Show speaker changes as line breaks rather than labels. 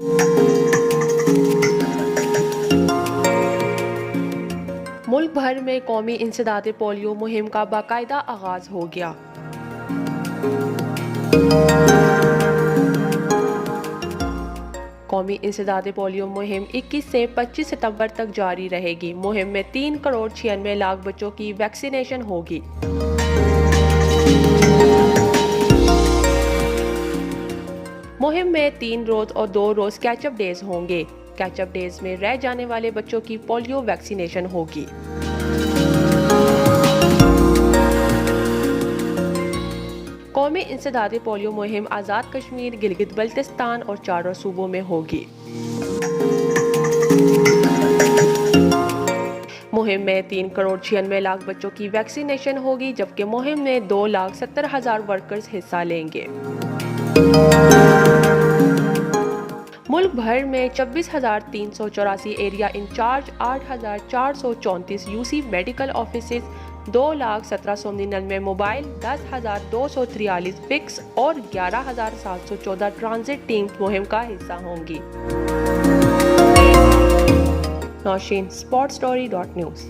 मुल्क भर में कौमी इंसदाद पोलियो मुहिम का बाकायदा आगाज हो गया। कौमी इंसदाद पोलियो मुहिम 21 से 25 सितंबर तक जारी रहेगी। मुहिम में 3 करोड़ 96 लाख बच्चों की वैक्सीनेशन होगी। मुहिम में 3 रोज और 2 रोज कैचअप डेज होंगे। कैचअप डेज में रह जाने वाले बच्चों की पोलियो वैक्सीनेशन होगी। कौमी इंसदाद पोलियो मुहिम आज़ाद कश्मीर, गिलगित बल्तिस्तान और 4 और सूबों में होगी। मुहिम में 3 करोड़ 96 लाख बच्चों की वैक्सीनेशन होगी, जबकि मुहिम में 2,70,000 वर्कर्स हिस्सा लेंगे। मुल्क भर में 26,384 area in charge, 8,434 UC medical offices, 2,17,99 mobile, 10,243 fix और 11,714 ट्रांजिट टीम्स मुहिम का हिस्सा होंगी। नौशीन, sportstory.news।